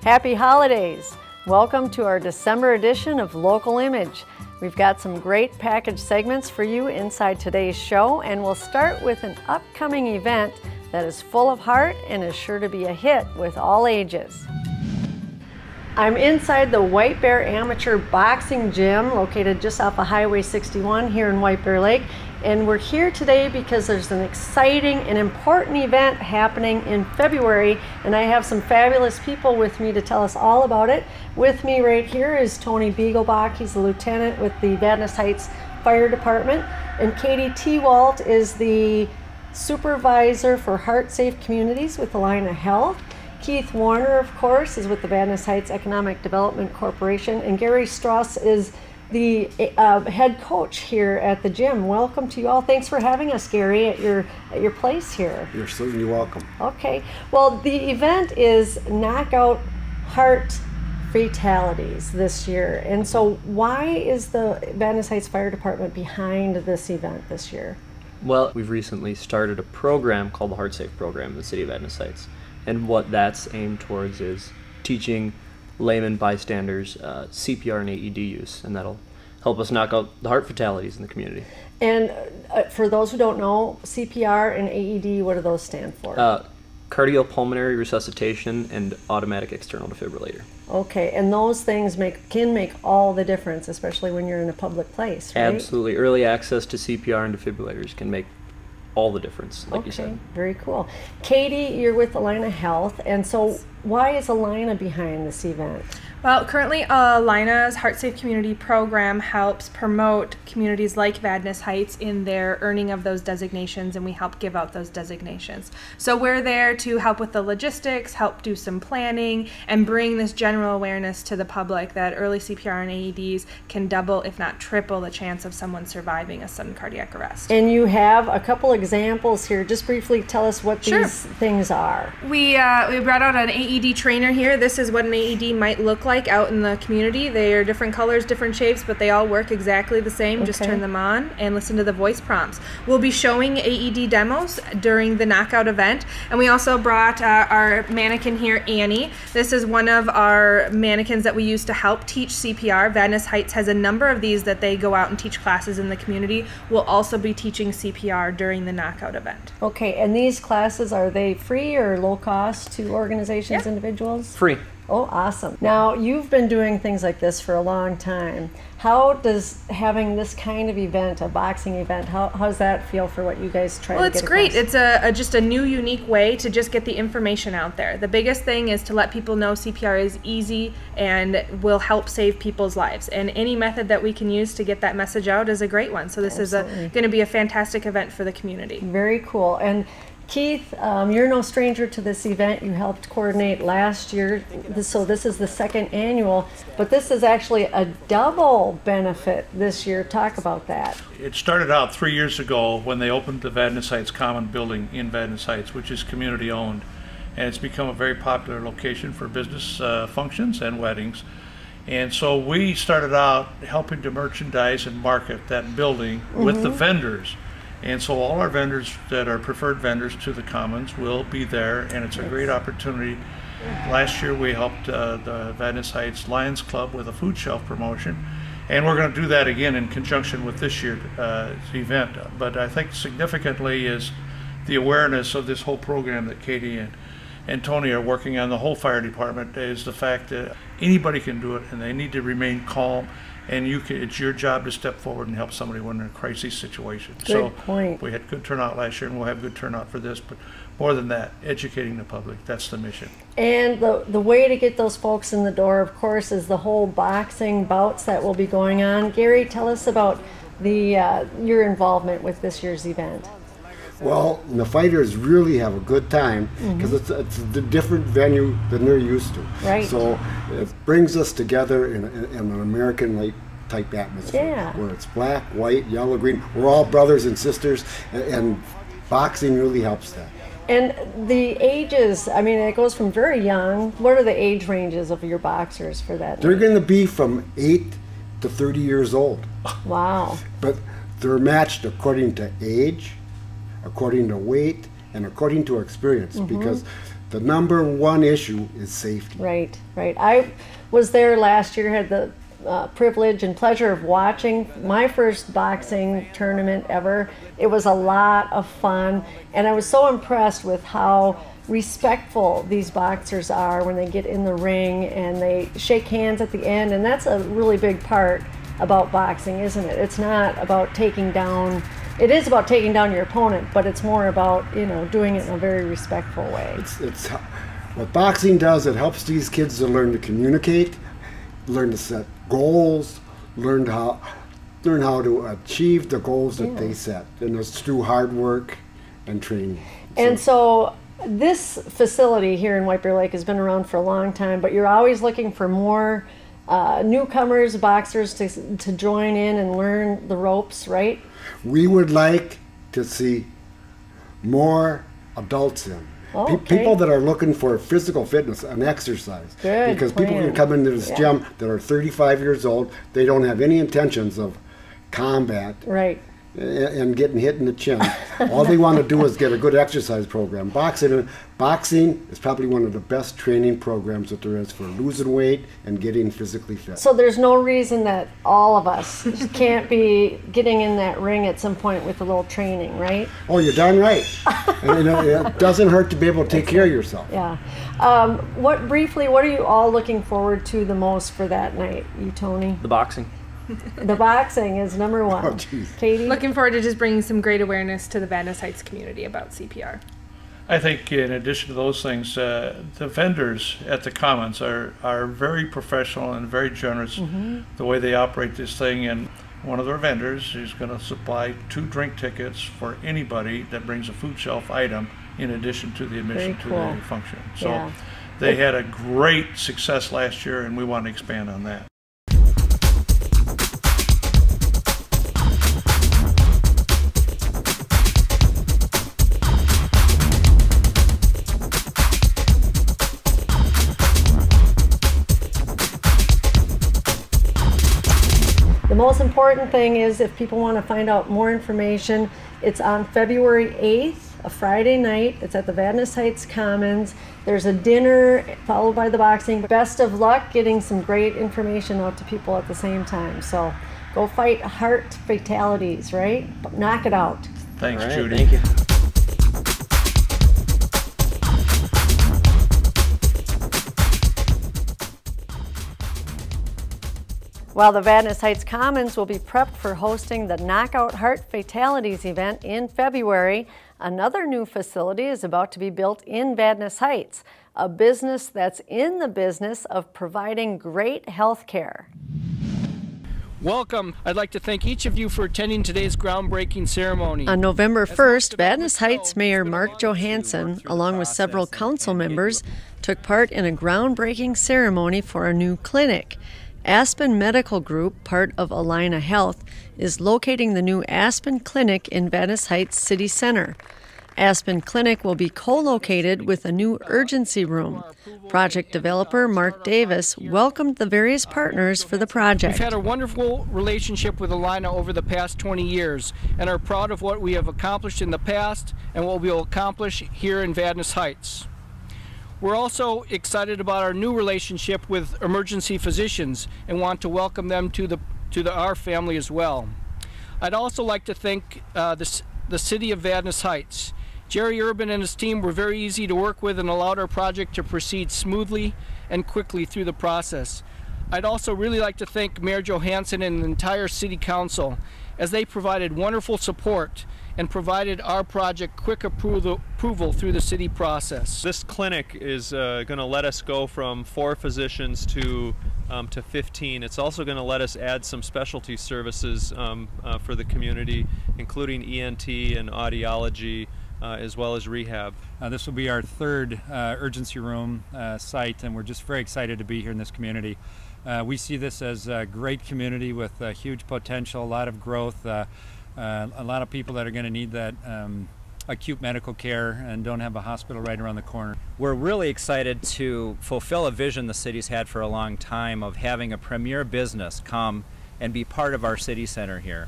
Happy holidays! Welcome to our December edition of Local Image. We've got some great package segments for you inside today's show, and we'll start with an upcoming event that is full of heart and is sure to be a hit with all ages. I'm inside the White Bear Amateur Boxing Gym located just off of Highway 61 here in White Bear Lake. And we're here today because there's an exciting and important event happening in February, and I have some fabulous people with me to tell us all about it. With me right here is Tony Beaglebach. He's a lieutenant with the Vadnais Heights Fire Department, and Katie T-Walt is the supervisor for Heart Safe Communities with Allina Health. Keith Warner, of course, is with the Vadnais Heights Economic Development Corporation, and Gary Strauss is the head coach here at the gym. Welcome to you all. Thanks for having us, Gary, at your place here. You're certainly welcome. Okay. Well, the event is Knockout Heart Fatalities this year, and so why is the Vadnais Heights Fire Department behind this event this year? Well, we've recently started a program called the Heart Safe program in the city of Vadnais Heights, and what that's aimed towards is teaching layman bystanders CPR and AED use, and that'll help us knock out the heart fatalities in the community. And for those who don't know, CPR and AED, what do those stand for? Cardiopulmonary resuscitation and automatic external defibrillator. Okay, and those things can make all the difference, especially when you're in a public place, right? Absolutely. Early access to CPR and defibrillators can make all the difference, like you said. Okay, very cool. Katie, you're with Allina Health, and so why is Allina behind this event? Well, currently Allina's Heart Safe Community program helps promote communities like Vadnais Heights in their earning of those designations, and we help give out those designations. So we're there to help with the logistics, help do some planning, and bring this general awareness to the public that early CPR and AEDs can double, if not triple, the chance of someone surviving a sudden cardiac arrest. And you have a couple examples here. Just briefly tell us what these things are. We brought out an AED trainer here. This is what an AED might look like out in the community. They are different colors, different shapes, but they all work exactly the same. Okay. Just turn them on and listen to the voice prompts. We'll be showing AED demos during the knockout event, and we also brought our mannequin here, Annie. This is one of our mannequins that we use to help teach CPR. Vadnais Heights has a number of these that they go out and teach classes in the community. We'll also be teaching CPR during the knockout event. Okay, and these classes, are they free or low cost to organizations, individuals? Free. Oh, awesome. Now, you've been doing things like this for a long time. How does having this kind of event, a boxing event, how does that feel for what you guys try to get across? Well, it's great. It's just a new, unique way to just get the information out there. The biggest thing is to let people know CPR is easy and will help save people's lives. And any method that we can use to get that message out is a great one. So this is going to be a fantastic event for the community. Very cool. And Keith, you're no stranger to this event. You helped coordinate last year, so this is the second annual, but this is actually a double benefit this year. Talk about that. It started out 3 years ago when they opened the Vadnais Heights Common Building in Vadnais Heights, which is community owned, and it's become a very popular location for business functions and weddings. And so we started out helping to merchandise and market that building with the vendors. And so all our vendors that are preferred vendors to the Commons will be there, and it's a great opportunity. Last year we helped the Vadnais Heights Lions Club with a food shelf promotion, and we're going to do that again in conjunction with this year's event. But I think significantly is the awareness of this whole program that Katie and Tony are working on, the whole fire department, is the fact that anybody can do it, and they need to remain calm. And it's your job to step forward and help somebody when they're in a crisis situation. Good point. We had good turnout last year, and we'll have good turnout for this. But more than that, educating the public, that's the mission. And the way to get those folks in the door, of course, is the whole boxing bouts that will be going on. Gary, tell us about your involvement with this year's event. Well, the fighters really have a good time because it's a different venue than they're used to. Right. So it brings us together in an American type atmosphere, where it's black, white, yellow, green. We're all brothers and sisters, and boxing really helps that. And the ages, I mean, it goes from very young. What are the age ranges of your boxers for that? They're going to be from 8 to 30 years old. Wow. But they're matched according to age, according to weight, and according to experience, because the number one issue is safety. Right, right. I was there last year, had the privilege and pleasure of watching my first boxing tournament ever. It was a lot of fun, and I was so impressed with how respectful these boxers are when they get in the ring, and they shake hands at the end, and that's a really big part about boxing, isn't it? It's not about taking down, it is about taking down your opponent, but it's more about, you know, doing it in a very respectful way. It's what boxing does, it helps these kids to learn to communicate, learn to set goals, learn how to achieve the goals that they set, and it's through hard work and training. And so this facility here in White Bear Lake has been around for a long time, but you're always looking for more newcomers, boxers to join in and learn the ropes, right? We would like to see more adults in. Okay. People that are looking for physical fitness and exercise. Good because plan. people can come into this gym that are 35 years old, they don't have any intentions of combat. Right. And getting hit in the chin. All they want to do is get a good exercise program. Boxing is probably one of the best training programs that there is for losing weight and getting physically fit. So there's no reason that all of us can't be getting in that ring at some point with a little training, right? Oh, you're darn right. And, you know, it doesn't hurt to be able to take care of yourself. Yeah. What are you all looking forward to the most for that night, you, Tony? The boxing. The boxing is number one. Oh, geez. Katie? Looking forward to just bringing some great awareness to the Vadnais Heights community about CPR. I think in addition to those things, the vendors at the Commons are very professional and very generous the way they operate this thing. And one of their vendors is going to supply 2 drink tickets for anybody that brings a food shelf item in addition to the admission to the function. So they had a great success last year, and we want to expand on that. The most important thing is, if people want to find out more information, it's on February 8th, a Friday night. It's at the Vadnais Heights Commons. There's a dinner followed by the boxing. Best of luck getting some great information out to people at the same time. So go fight heart fatalities, right? Knock it out. Thanks, All right, Judy. Thank you. While the Vadnais Heights Commons will be prepped for hosting the Knockout Heart Fatalities event in February, another new facility is about to be built in Vadnais Heights, a business that's in the business of providing great health care. Welcome. I'd like to thank each of you for attending today's groundbreaking ceremony. On November 1st, Vadnais Heights Mayor Mark Johansson, along with several council members, took part in a groundbreaking ceremony for a new clinic. Aspen Medical Group, part of Allina Health, is locating the new Aspen Clinic in Vadnais Heights City Center. Aspen Clinic will be co-located with a new urgency room. Project developer Mark Davis welcomed the various partners for the project. We've had a wonderful relationship with Allina over the past 20 years and are proud of what we have accomplished in the past and what we will accomplish here in Vadnais Heights. We're also excited about our new relationship with emergency physicians and want to welcome them to our family as well. I'd also like to thank the City of Vadnais Heights. Jerry Urban and his team were very easy to work with and allowed our project to proceed smoothly and quickly through the process. I'd also really like to thank Mayor Johansson and the entire City Council, as they provided wonderful support and provided our project quick approval through the city process. This clinic is going to let us go from 4 physicians to 15. It's also going to let us add some specialty services for the community, including ENT and audiology, as well as rehab. This will be our 3rd urgency room site, and we're just very excited to be here in this community. We see this as a great community with huge potential, a lot of growth, a lot of people that are going to need that acute medical care and don't have a hospital right around the corner. We're really excited to fulfill a vision the city's had for a long time of having a premier business come and be part of our city center here.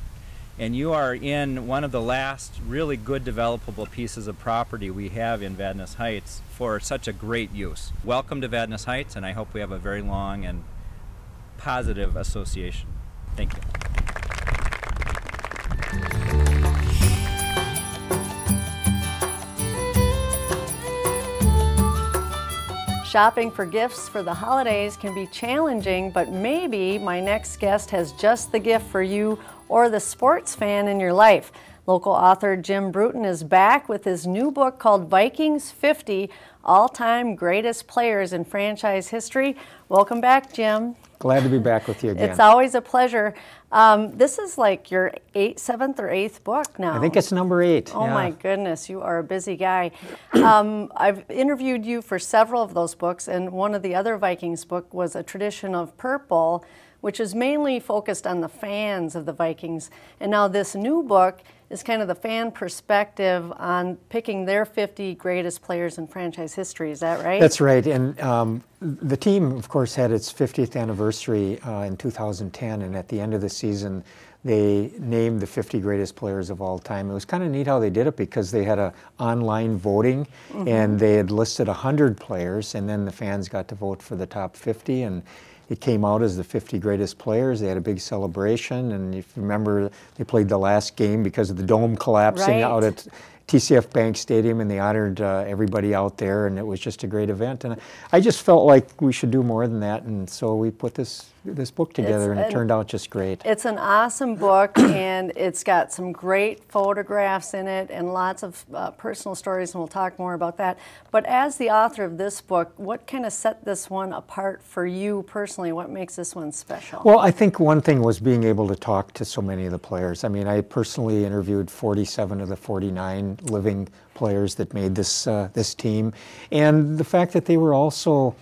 And you are in one of the last really good developable pieces of property we have in Vadnais Heights for such a great use. Welcome to Vadnais Heights, and I hope we have a very long and positive association. Thank you. Shopping for gifts for the holidays can be challenging, but maybe my next guest has just the gift for you or the sports fan in your life. Local author Jim Bruton is back with his new book called Vikings 50, All-Time Greatest Players in Franchise History. Welcome back, Jim. Glad to be back with you again. It's always a pleasure. This is like your seventh or eighth book now. I think it's number 8. Oh my goodness, you are a busy guy. I've interviewed you for several of those books, and one of the other Vikings book was A Tradition of Purple, which is mainly focused on the fans of the Vikings. And now this new book is kind of the fan perspective on picking their 50 greatest players in franchise history. Is that right? That's right. And the team, of course, had its 50th anniversary in 2010, and at the end of the season, they named the 50 greatest players of all time. It was kind of neat how they did it because they had online voting, and they had listed 100 players, and then the fans got to vote for the top 50, and it came out as the 50 greatest players. They had a big celebration, and if you remember, they played the last game because of the dome collapsing out at TCF Bank Stadium, and they honored everybody out there, and it was just a great event. And I just felt like we should do more than that, and so we put this book together, and it turned out just great. It's an awesome book, and it's got some great photographs in it and lots of personal stories, and we'll talk more about that. But as the author of this book, what kind of set this one apart for you personally? What makes this one special? Well, I think one thing was being able to talk to so many of the players. I mean, I personally interviewed 47 of the 49 living players that made this team, and the fact that they were also,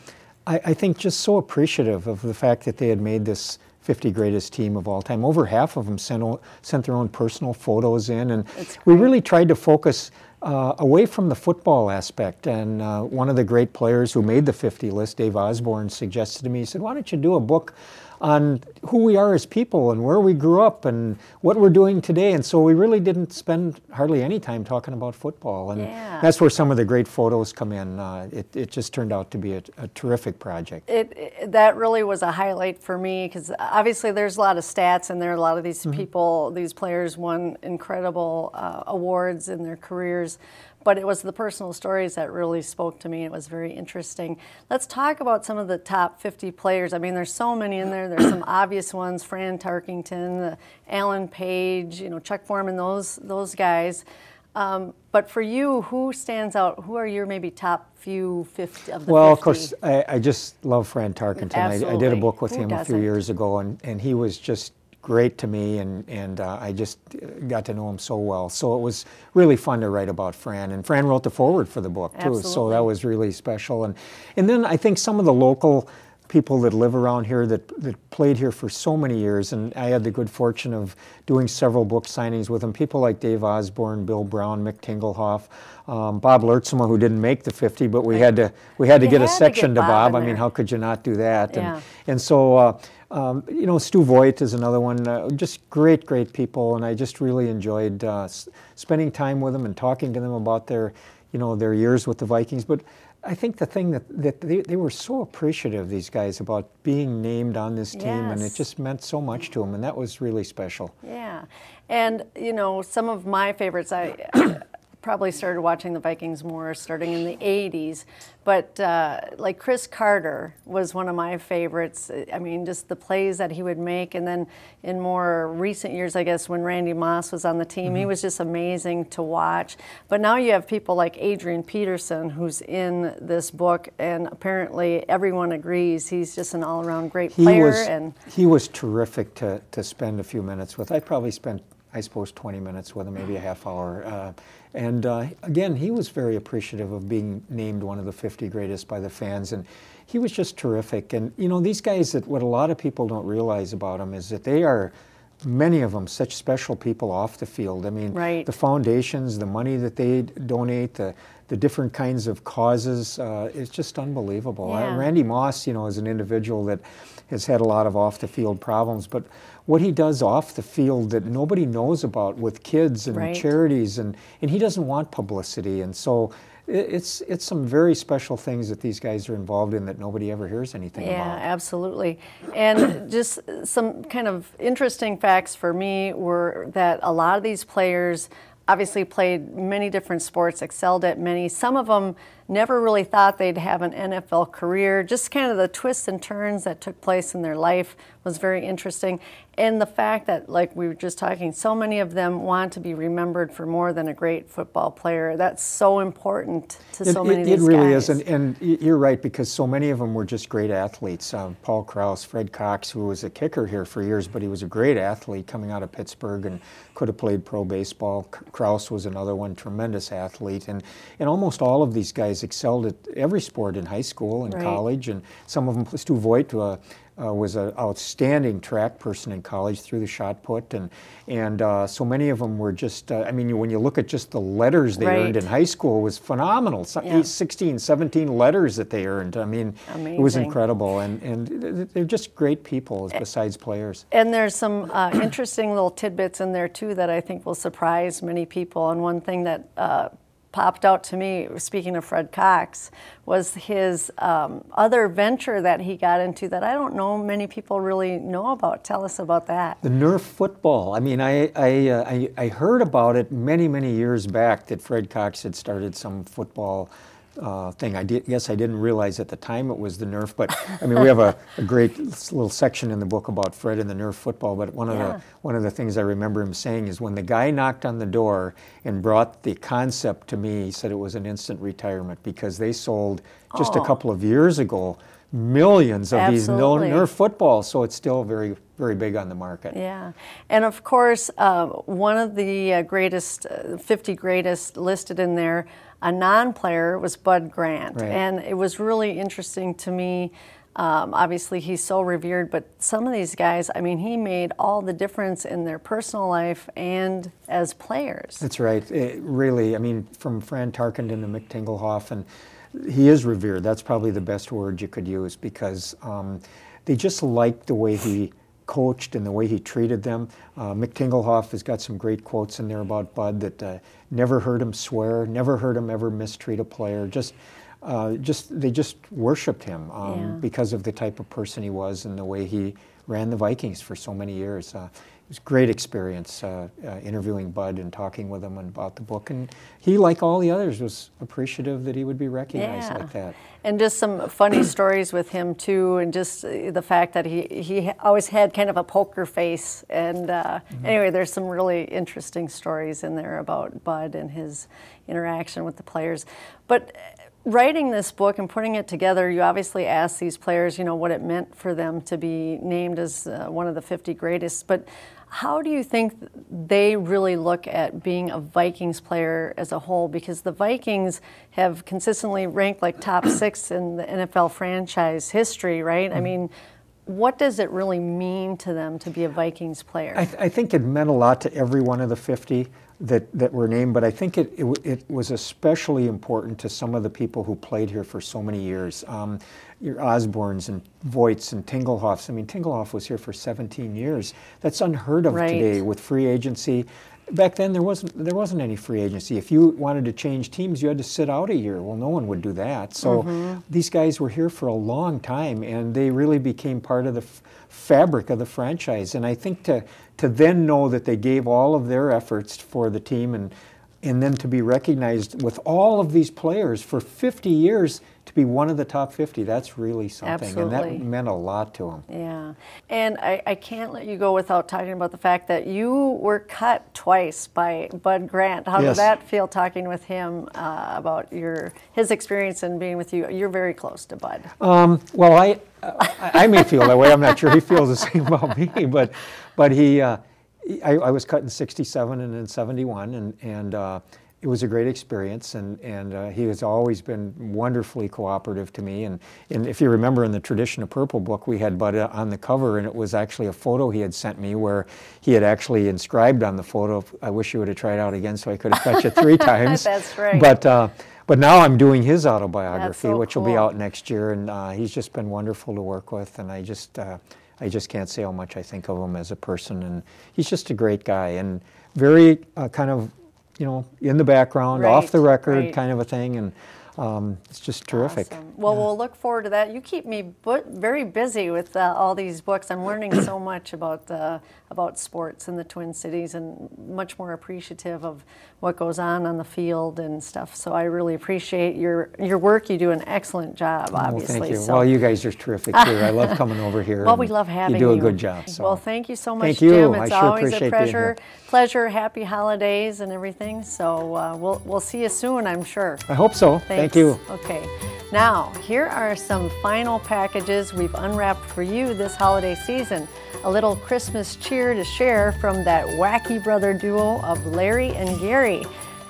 I think, just so appreciative of the fact that they had made this 50 greatest team of all time. Over half of them sent their own personal photos in, and we really tried to focus away from the football aspect. And one of the great players who made the 50 list, Dave Osborne, suggested to me, he said, why don't you do a book on who we are as people and where we grew up and what we're doing today. And so we really didn't spend hardly any time talking about football. And that's where some of the great photos come in. It just turned out to be a terrific project. That really was a highlight for me because obviously there's a lot of stats in there. A lot of these people, these players won incredible awards in their careers. But it was the personal stories that really spoke to me. It was very interesting. Let's talk about some of the top 50 players. I mean, there's so many in there. There's some obvious ones: Fran Tarkington, Alan Page, Chuck Foreman, those guys. But for you, who stands out? Who are your maybe top few 50 of the 50? Well, of course, I just love Fran Tarkington. I did a book with him a few years ago, and he was just great to me, and I just got to know him so well. So it was really fun to write about Fran, and Fran wrote the foreword for the book too. Absolutely. So that was really special. And then I think some of the local people that live around here that played here for so many years, and I had the good fortune of doing several book signings with them. People like Dave Osborne, Bill Brown, Mick Tingelhoff, Bob Lertzema, who didn't make the 50, but we had to get a section to Bob. I mean, how could you not do that? Yeah. And so Stu Voigt is another one. Just great people, and I just really enjoyed spending time with them and talking to them about their years with the Vikings. But I think the thing that they were so appreciative, these guys, about being named on this team, and it just meant so much to them, and that was really special. Yeah, and some of my favorites, I probably started watching the Vikings more starting in the 80s, but like Chris Carter was one of my favorites. I mean, just the plays that he would make, and then in more recent years, I guess, when Randy Moss was on the team, he was just amazing to watch. But now you have people like Adrian Peterson, who's in this book, and apparently everyone agrees he's just an all-around great player. He was terrific to spend a few minutes with. I probably spent, I suppose, 20 minutes with him, maybe a half hour. And again, he was very appreciative of being named one of the 50 greatest by the fans, and he was just terrific. And these guys, what a lot of people don't realize about them is that they are many of them such special people off the field. I mean, Right. the foundations, the money that they donate, the different kinds of causes, it's just unbelievable. Yeah. Randy Moss, you know, is an individual that has had a lot of off-the-field problems, but what he does off the field that nobody knows about with kids and Right. charities, and he doesn't want publicity, and so it's some very special things that these guys are involved in that nobody ever hears anything Yeah, about. absolutely. And just some kind of interesting facts for me were that a lot of these players obviously played many different sports, excelled at many. Some of them never really thought they'd have an NFL career. Just kind of the twists and turns that took place in their life was very interesting. And the fact that, like we were just talking, so many of them want to be remembered for more than a great football player. That's so important to so many of these guys. It really is, and you're right, because so many of them were just great athletes. Paul Krause, Fred Cox, who was a kicker here for years, but he was a great athlete coming out of Pittsburgh and could have played pro baseball. Krause was another one, tremendous athlete. And almost all of these guys excelled at every sport in high school and Right. college, and some of them, Stu Voigt, was an outstanding track person in college, through the shot put, and so many of them were just, I mean, when you look at just the letters they Right. earned in high school, it was phenomenal. Yeah. 16, 17 letters that they earned. I mean, it was Amazing. incredible, and they're just great people besides players. And there's some interesting little tidbits in there too that I think will surprise many people. And one thing that popped out to me, speaking of Fred Cox, was his other venture that he got into that I don't know many people really know about. Tell us about that. The Nerf football. I mean, I heard about it many, many years back that Fred Cox had started some football thing. Guess I didn't realize at the time it was the Nerf, but I mean, we have a great little section in the book about Fred and the Nerf football, but one of the things I remember him saying is when the guy knocked on the door and brought the concept to me, he said it was an instant retirement because they sold just a couple of years ago millions of Absolutely. these Nerf footballs, so it's still very, very big on the market. Yeah, and of course, one of the greatest, 50 greatest listed in there, a non-player, was Bud Grant. Right. And it was really interesting to me. Obviously, he's so revered, but some of these guys, I mean, he made all the difference in their personal life and as players. That's right. It really, I mean, from Fran Tarkenton to Mick Tingelhoff, and he is revered. That's probably the best word you could use because they just liked the way he coached and the way he treated them. Mick Tingelhoff has got some great quotes in there about Bud that never heard him swear, never heard him ever mistreat a player. They just worshipped him because of the type of person he was and the way he ran the Vikings for so many years. It was a great experience interviewing Bud and talking with him about the book. And he, like all the others, was appreciative that he would be recognized like that. And just some funny stories with him, too, and just the fact that he always had kind of a poker face. And anyway, there's some really interesting stories in there about Bud and his interaction with the players. But writing this book and putting it together, you obviously asked these players, you know, what it meant for them to be named as one of the 50 greatest. But how do you think they really look at being a Vikings player as a whole? Because the Vikings have consistently ranked like top 6 in the NFL franchise history, right? I mean, what does it really mean to them to be a Vikings player? I think it meant a lot to every one of the 50 that were named, but I think it was especially important to some of the people who played here for so many years. Your Osbornes and Voigts and Tingelhoffs. I mean, Tingelhoff was here for 17 years. That's unheard of today with free agency. Back then, there wasn't any free agency. If you wanted to change teams, you had to sit out a year. Well, no one would do that. So these guys were here for a long time, and they really became part of the fabric of the franchise. And I think to then know that they gave all of their efforts for the team and then to be recognized with all of these players for 50 years to be one of the top 50, that's really something. Absolutely. And that meant a lot to them. Yeah. And I can't let you go without talking about the fact that you were cut twice by Bud Grant. How did that feel, talking with him about his experience and being with you? You're very close to Bud. Well, I may feel that way. I'm not sure he feels the same about me, but I was cut in '67 and in '71, and it was a great experience, and he has always been wonderfully cooperative to me. And if you remember in the Tradition of Purple book, we had Bud on the cover, and it was actually a photo he had sent me where he had actually inscribed on the photo, "I wish you would have tried out again so I could have fetched it 3 times." That's right. But now I'm doing his autobiography, so which will cool. be out next year, and he's just been wonderful to work with, and I just can't say how much I think of him as a person, and he's just a great guy, and very kind of, in the background, off the record kind of a thing, and it's just terrific. Awesome. Well, we'll look forward to that. You keep me very busy with all these books. I'm learning so much about sports in the Twin Cities, and much more appreciative of what goes on the field and stuff. So I really appreciate your work. You do an excellent job, obviously. Well, thank you. So. Well, you guys are terrific too. I love coming over here. Well, we love having you. You do a good job. So. Well, thank you so much, thank you. Jim. It's I sure always appreciate a pleasure. Happy holidays and everything. So we'll see you soon, I'm sure. I hope so. Thanks. Thank you. Okay. Now, here are some final packages we've unwrapped for you this holiday season. A little Christmas cheer to share from that wacky brother duo of Larry and Gary.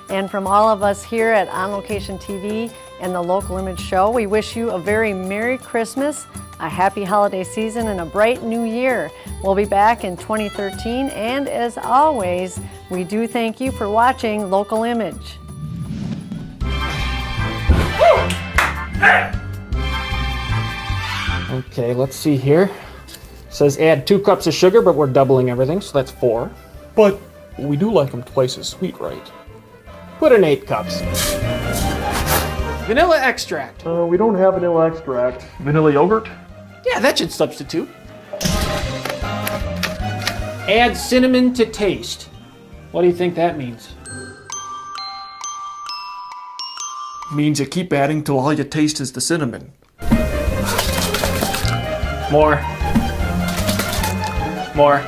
And from all of us here at On Location TV and the Local Image Show, we wish you a very Merry Christmas, a happy holiday season, and a bright new year. We'll be back in 2013, and as always, we do thank you for watching Local Image. Okay, let's see here. It says add 2 cups of sugar, but we're doubling everything, so that's 4. But we do like them twice as sweet, right? Put in 8 cups. Vanilla extract. We don't have vanilla extract. Vanilla yogurt? Yeah, that should substitute. Add cinnamon to taste. What do you think that means? Means you keep adding till all you taste is the cinnamon. More. More.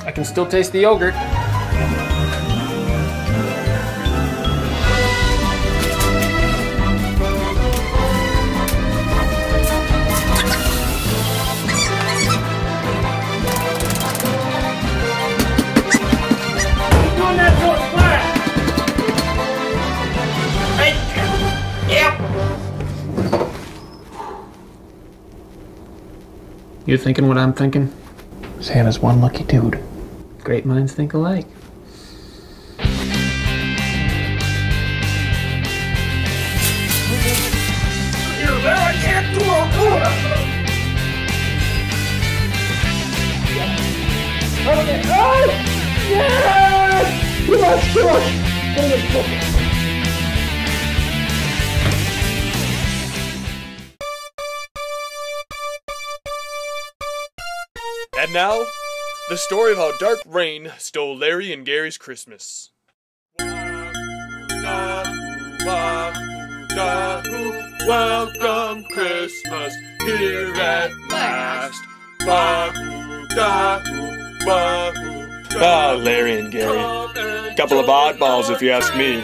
I can still taste the yogurt. You thinking what I'm thinking? Santa's one lucky dude. Great minds think alike. I can't do it! Okay. Oh! Yes! Too much! And now, the story of how Dark Rain stole Larry and Gary's Christmas. Welcome Christmas here at last. Larry and Gary. Couple of oddballs if you ask me.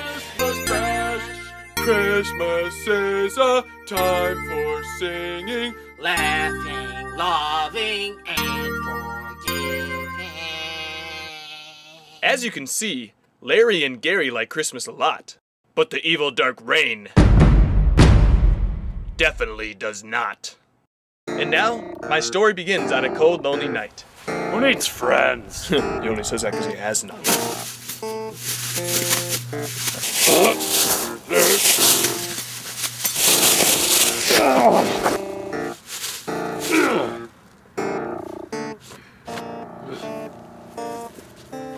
Christmas is a time for singing, laughing, loving, and forgiving. As you can see, Larry and Gary like Christmas a lot, but the evil Dark Rain definitely does not. And now, my story begins on a cold, lonely night. Who needs friends? He only says that because he has none.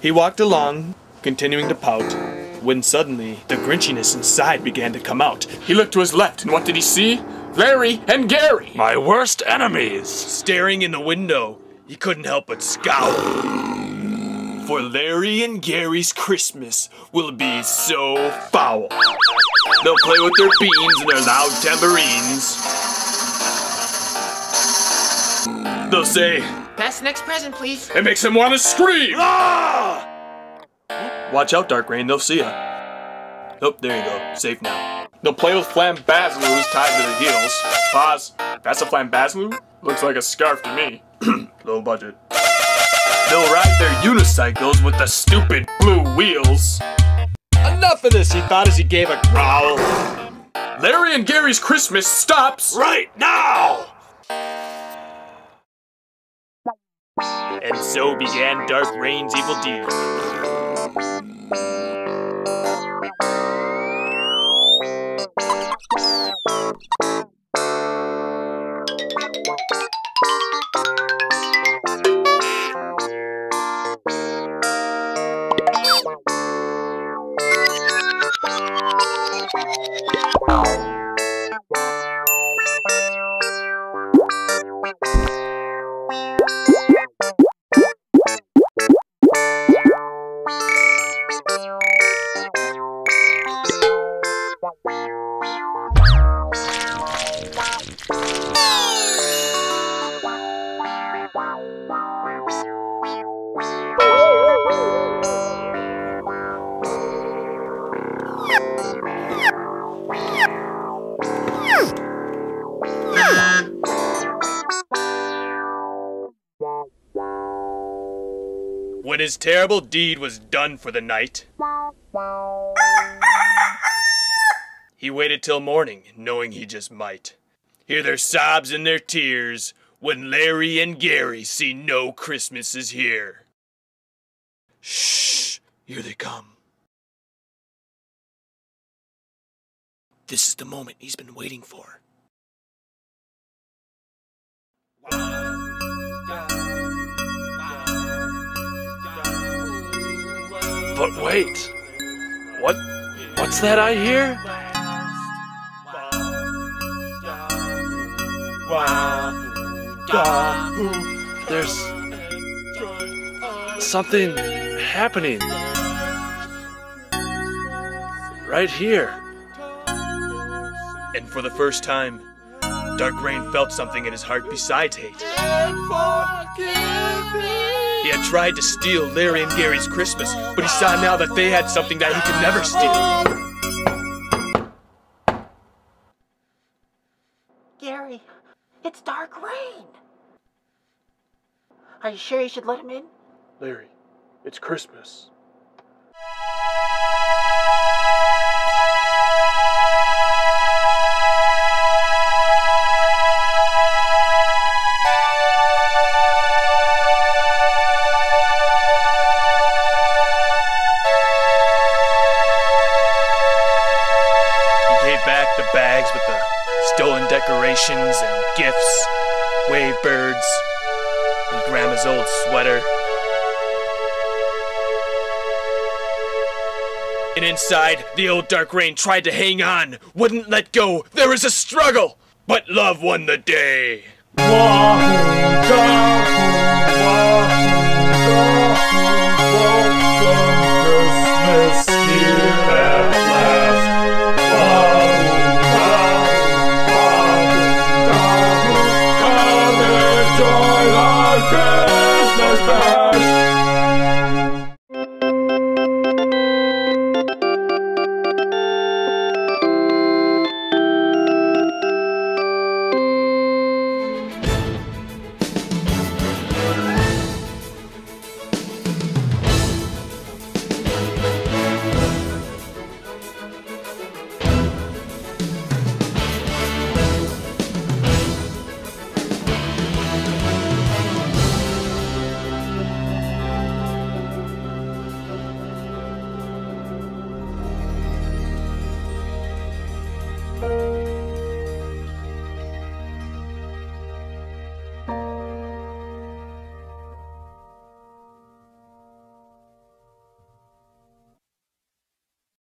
He walked along, continuing to pout, when suddenly the grinchiness inside began to come out. He looked to his left, and what did he see? Larry and Gary! My worst enemies! Staring in the window, he couldn't help but scowl. For Larry and Gary's Christmas will be so foul. They'll play with their beans and their loud tambourines. They'll say, Pass the next present, please. It makes him want to scream! Ah! Watch out, Dark Rain, they'll see ya. Oh, there you go, safe now. They'll play with flambazaloos tied to their heels. Pause. That's a flambazaloo? Looks like a scarf to me. Low budget. They'll ride their unicycles with the stupid blue wheels. enough of this, he thought as he gave a growl. Larry and Gary's Christmas stops right now! And so began Dark Reign's evil deed. When his terrible deed was done for the night, he waited till morning, knowing he just might hear their sobs and their tears when Larry and Gary see no Christmas is here. Shh, here they come. This is the moment he's been waiting for. But wait, what's that I hear? There's something happening right here. And for the first time, Dark Reign felt something in his heart besides hate. He had tried to steal Larry and Gary's Christmas, but he saw now that they had something that he could never steal. Gary, it's Dark Reign. Are you sure you should let him in? Larry, it's Christmas. The bags with the stolen decorations and gifts, wave birds, and Grandma's old sweater. And inside, the old Dark Reign tried to hang on, wouldn't let go. There was a struggle, but love won the day. Christmas here at last. Join our Christmas bell.